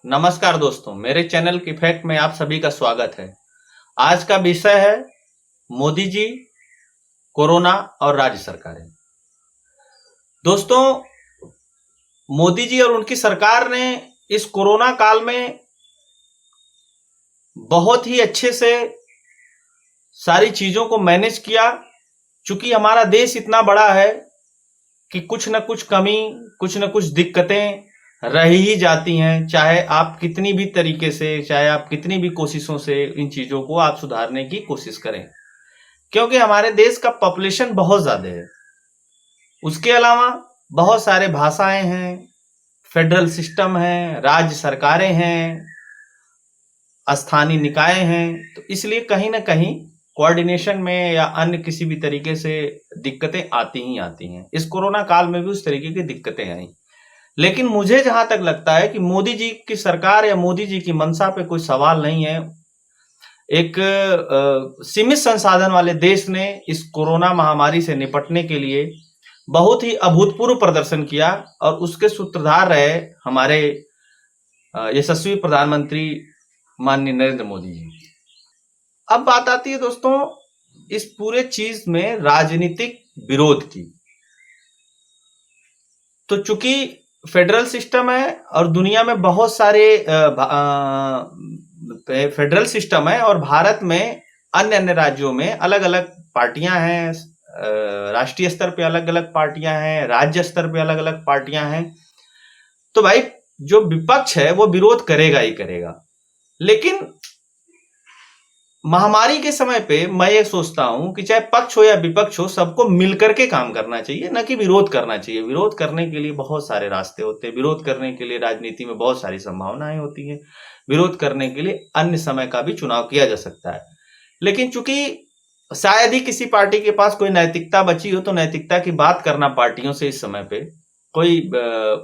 नमस्कार दोस्तों, मेरे चैनल की फैक्ट में आप सभी का स्वागत है। आज का विषय है मोदी जी, कोरोना और राज्य सरकारें। दोस्तों, मोदी जी और उनकी सरकार ने इस कोरोना काल में बहुत ही अच्छे से सारी चीजों को मैनेज किया। चूंकि हमारा देश इतना बड़ा है कि कुछ न कुछ कमी, कुछ न कुछ दिक्कतें रह ही जाती हैं। चाहे आप कितनी भी तरीके से, चाहे आप कितनी भी कोशिशों से इन चीजों को आप सुधारने की कोशिश करें, क्योंकि हमारे देश का पॉपुलेशन बहुत ज्यादा है। उसके अलावा बहुत सारे भाषाएं हैं, फेडरल सिस्टम है, राज्य सरकारें हैं, स्थानीय निकाय हैं। तो इसलिए कहीं ना कहीं कोऑर्डिनेशन में या अन्य किसी भी तरीके से दिक्कतें आती ही आती हैं। इस कोरोना काल में भी उस तरीके की दिक्कतें आई। लेकिन मुझे जहां तक लगता है कि मोदी जी की सरकार या मोदी जी की मंशा पे कोई सवाल नहीं है। एक सीमित संसाधन वाले देश ने इस कोरोना महामारी से निपटने के लिए बहुत ही अभूतपूर्व प्रदर्शन किया और उसके सूत्रधार रहे हमारे यशस्वी प्रधानमंत्री माननीय नरेंद्र मोदी जी। अब बात आती है दोस्तों इस पूरे चीज में राजनीतिक विरोध की। तो चूंकि फेडरल सिस्टम है और दुनिया में बहुत सारे फेडरल सिस्टम है और भारत में अन्य अन्य राज्यों में अलग अलग पार्टियां हैं। राष्ट्रीय स्तर पे अलग अलग पार्टियां हैं, राज्य स्तर पे अलग अलग पार्टियां हैं। तो भाई जो विपक्ष है वो विरोध करेगा ही करेगा। लेकिन महामारी के समय पे मैं ये सोचता हूं कि चाहे पक्ष हो या विपक्ष हो, सबको मिलकर के काम करना चाहिए, न कि विरोध करना चाहिए। विरोध करने के लिए बहुत सारे रास्ते होते हैं, विरोध करने के लिए राजनीति में बहुत सारी संभावनाएं होती हैं, विरोध करने के लिए अन्य समय का भी चुनाव किया जा सकता है। लेकिन चूंकि शायद ही किसी पार्टी के पास कोई नैतिकता बची हो, तो नैतिकता की बात करना पार्टियों से इस समय पे कोई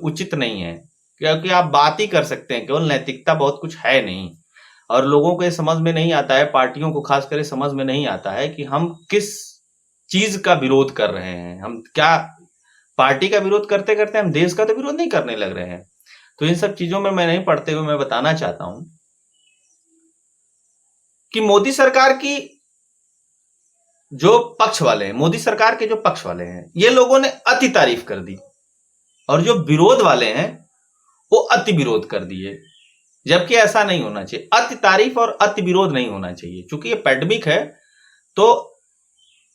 उचित नहीं है, क्योंकि आप बात ही कर सकते हैं, केवल नैतिकता बहुत कुछ है नहीं। और लोगों को ये समझ में नहीं आता है, पार्टियों को खास करके समझ में नहीं आता है कि हम किस चीज का विरोध कर रहे हैं। हम क्या पार्टी का विरोध करते करते हम देश का तो विरोध नहीं करने लग रहे हैं। तो इन सब चीजों में मैं नहीं पढ़ते हुए मैं बताना चाहता हूं कि मोदी सरकार की जो पक्ष वाले हैं, मोदी सरकार के जो पक्ष वाले हैं, ये लोगों ने अति तारीफ कर दी और जो विरोध वाले हैं वो अति विरोध कर दिए। जबकि ऐसा नहीं होना चाहिए, अति तारीफ और अति विरोध नहीं होना चाहिए। क्योंकि ये पैंडेमिक है तो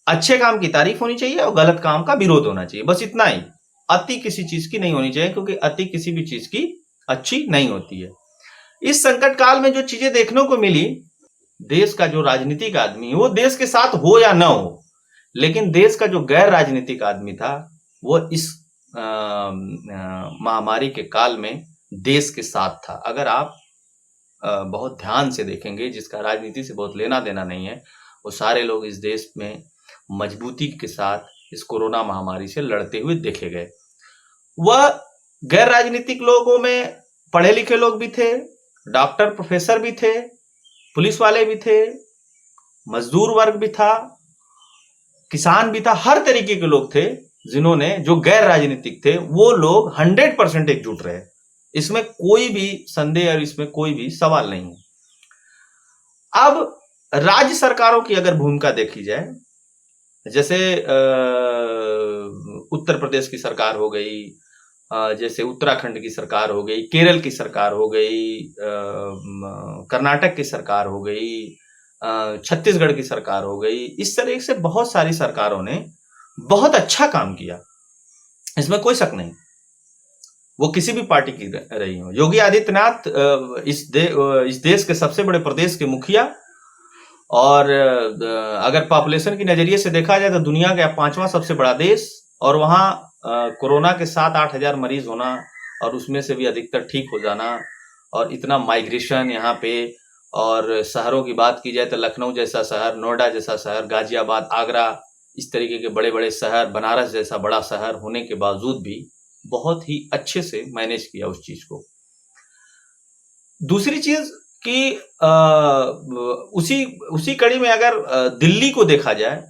अच्छे काम की तारीफ होनी चाहिए और गलत काम का विरोध होना चाहिए, बस इतना ही। अति किसी चीज की नहीं होनी चाहिए, क्योंकि अति किसी भी चीज की अच्छी नहीं होती है। इस संकट काल में जो चीजें देखने को मिली, देश का जो राजनीतिक आदमी वो देश के साथ हो या ना हो, लेकिन देश का जो गैर राजनीतिक आदमी था वो इस महामारी के काल में देश के साथ था। अगर आप बहुत ध्यान से देखेंगे, जिसका राजनीति से बहुत लेना देना नहीं है, वो सारे लोग इस देश में मजबूती के साथ इस कोरोना महामारी से लड़ते हुए देखे गए। वह गैर राजनीतिक लोगों में पढ़े लिखे लोग भी थे, डॉक्टर प्रोफेसर भी थे, पुलिस वाले भी थे, मजदूर वर्ग भी था, किसान भी था, हर तरीके के लोग थे जिन्होंने, जो गैर राजनीतिक थे, वो लोग 100% एकजुट रहे। इसमें कोई भी संदेह और इसमें कोई भी सवाल नहीं है। अब राज्य सरकारों की अगर भूमिका देखी जाए, जैसे उत्तर प्रदेश की सरकार हो गई, जैसे उत्तराखंड की सरकार हो गई, केरल की सरकार हो गई, कर्नाटक की सरकार हो गई, छत्तीसगढ़ की सरकार हो गई, इस तरह से बहुत सारी सरकारों ने बहुत अच्छा काम किया, इसमें कोई शक नहीं, वो किसी भी पार्टी की रही हो। योगी आदित्यनाथ इस देश के सबसे बड़े प्रदेश के मुखिया, और अगर पॉपुलेशन की नजरिए से देखा जाए तो दुनिया का 5वां सबसे बड़ा देश, और वहां कोरोना के 7-8 हजार मरीज होना और उसमें से भी अधिकतर ठीक हो जाना, और इतना माइग्रेशन यहाँ पे। और शहरों की बात की जाए तो लखनऊ जैसा शहर, नोएडा जैसा शहर, गाजियाबाद, आगरा, इस तरीके के बड़े बड़े शहर, बनारस जैसा बड़ा शहर होने के बावजूद भी बहुत ही अच्छे से मैनेज किया उस चीज को। दूसरी चीज कि उसी कड़ी में अगर दिल्ली को देखा जाए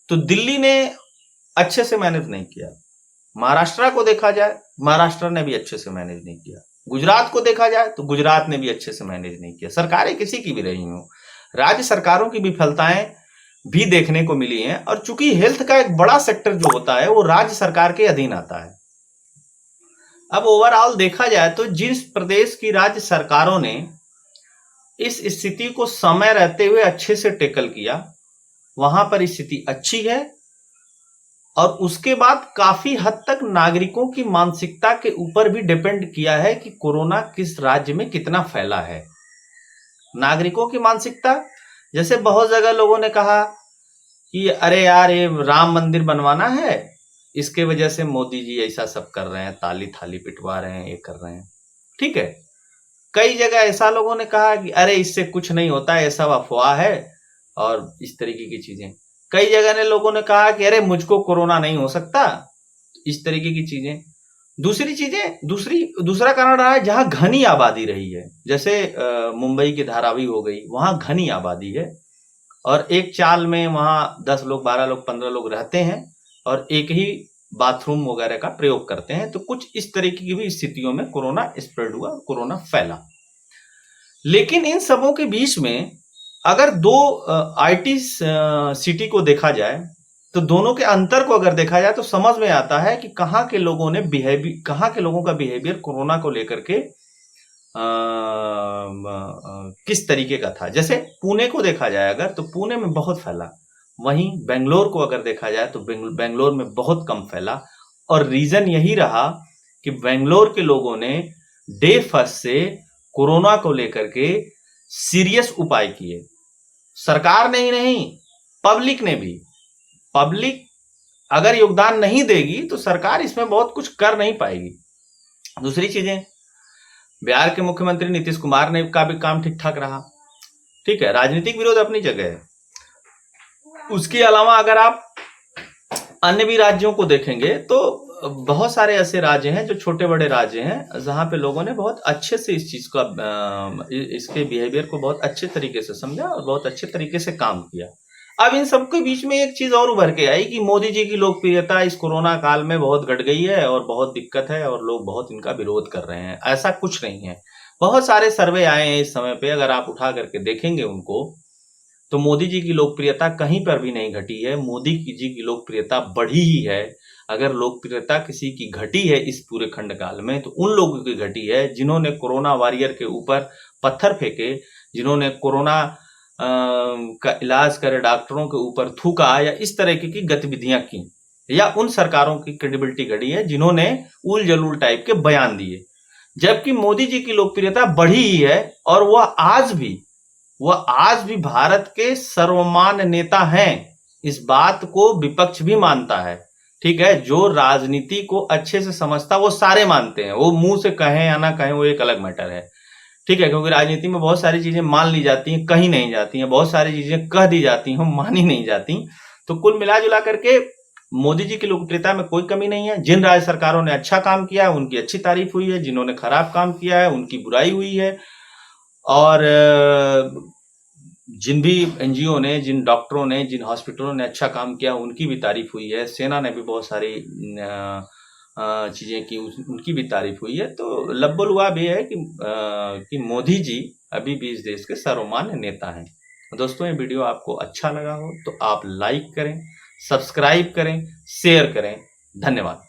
तो दिल्ली ने अच्छे से मैनेज नहीं किया। महाराष्ट्र को देखा जाए, महाराष्ट्र ने भी अच्छे से मैनेज नहीं किया। गुजरात को देखा जाए तो गुजरात ने भी अच्छे से मैनेज नहीं किया। सरकारें किसी की भी रही हो, राज्य सरकारों की विफलताएं भी देखने को मिली हैं। और चूंकि हेल्थ का एक बड़ा सेक्टर जो होता है वो राज्य सरकार के अधीन आता है। अब ओवरऑल देखा जाए तो जिस प्रदेश की राज्य सरकारों ने इस स्थिति को समय रहते हुए अच्छे से टैकल किया, वहां पर स्थिति अच्छी है। और उसके बाद काफी हद तक नागरिकों की मानसिकता के ऊपर भी डिपेंड किया है कि कोरोना किस राज्य में कितना फैला है। नागरिकों की मानसिकता, जैसे बहुत जगह लोगों ने कहा कि अरे यार ये राम मंदिर बनवाना है, इसके वजह से मोदी जी ऐसा सब कर रहे हैं, ताली थाली पिटवा रहे हैं, ये कर रहे हैं। ठीक है, कई जगह ऐसा लोगों ने कहा कि अरे इससे कुछ नहीं होता है, ये सब अफवाह है और इस तरीके की चीजें। कई जगह ने लोगों ने कहा कि अरे मुझको कोरोना नहीं हो सकता, इस तरीके की चीजें। दूसरा कारण रहा है जहां घनी आबादी रही है, जैसे मुंबई की धारावी हो गई, वहां घनी आबादी है और एक चाल में वहां 10 लोग 12 लोग 15 लोग रहते हैं और एक ही बाथरूम वगैरह का प्रयोग करते हैं। तो कुछ इस तरीके की भी स्थितियों में कोरोना स्प्रेड हुआ, कोरोना फैला। लेकिन इन सबों के बीच में अगर दो आईटी सिटी को देखा जाए तो दोनों के अंतर को अगर देखा जाए तो समझ में आता है कि कहाँ के लोगों का बिहेवियर कोरोना को लेकर के किस तरीके का था। जैसे पुणे को देखा जाए अगर, तो पुणे में बहुत फैला। वहीं बेंगलोर को अगर देखा जाए तो बेंगलोर में बहुत कम फैला। और रीजन यही रहा कि बेंगलोर के लोगों ने डे फर्स्ट से कोरोना को लेकर के सीरियस उपाय किए। सरकार ने ही नहीं, पब्लिक ने भी। पब्लिक अगर योगदान नहीं देगी तो सरकार इसमें बहुत कुछ कर नहीं पाएगी। दूसरी चीजें, बिहार के मुख्यमंत्री नीतीश कुमार ने का भी काम ठीक ठाक रहा। ठीक है, राजनीतिक विरोध अपनी जगह है। उसके अलावा अगर आप अन्य भी राज्यों को देखेंगे तो बहुत सारे ऐसे राज्य हैं जो छोटे बड़े राज्य हैं जहां पे लोगों ने बहुत अच्छे से इस चीज का इसके बिहेवियर को बहुत अच्छे तरीके से समझा और बहुत अच्छे तरीके से काम किया। अब इन सबके बीच में एक चीज और उभर के आई कि मोदी जी की लोकप्रियता इस कोरोना काल में बहुत घट गई है और बहुत दिक्कत है और लोग बहुत इनका विरोध कर रहे हैं। ऐसा कुछ नहीं है। बहुत सारे सर्वे आए हैं इस समय पे, अगर आप उठा करके देखेंगे उनको तो मोदी जी की लोकप्रियता कहीं पर भी नहीं घटी है। मोदी जी की लोकप्रियता बढ़ी ही है। अगर लोकप्रियता किसी की घटी है इस पूरे खंड काल में तो उन लोगों की घटी है जिन्होंने कोरोना वॉरियर के ऊपर पत्थर फेंके, जिन्होंने कोरोना का इलाज करे, डॉक्टरों के ऊपर थूका या इस तरह की गतिविधियां की, या उन सरकारों की क्रेडिबिलिटी घटी है जिन्होंने उल जलूल टाइप के बयान दिए। जबकि मोदी जी की लोकप्रियता बढ़ी ही है और वह आज भी भारत के सर्वमान्य नेता हैं। इस बात को विपक्ष भी मानता है। ठीक है, जो राजनीति को अच्छे से समझता वो सारे मानते हैं। वो मुंह से कहें या ना कहें वो एक अलग मैटर है। ठीक है, क्योंकि राजनीति में बहुत सारी चीजें मान ली जाती हैं, कही नहीं जाती हैं। बहुत सारी चीजें कह दी जाती हैं, मानी नहीं जाती। तो कुल मिला जुला करके मोदी जी की लोकप्रियता में कोई कमी नहीं है। जिन राज्य सरकारों ने अच्छा काम किया है उनकी अच्छी तारीफ हुई है, जिन्होंने खराब काम किया है उनकी बुराई हुई है। और जिन भी एनजीओ ने, जिन डॉक्टरों ने, जिन हॉस्पिटलों ने अच्छा काम किया उनकी भी तारीफ हुई है। सेना ने भी बहुत सारी चीजें की, उनकी भी तारीफ हुई है। तो लब्बुलुआब ये है कि मोदी जी अभी भी इस देश के सर्वमान्य नेता हैं। दोस्तों, ये वीडियो आपको अच्छा लगा हो तो आप लाइक करें, सब्सक्राइब करें, शेयर करें। धन्यवाद।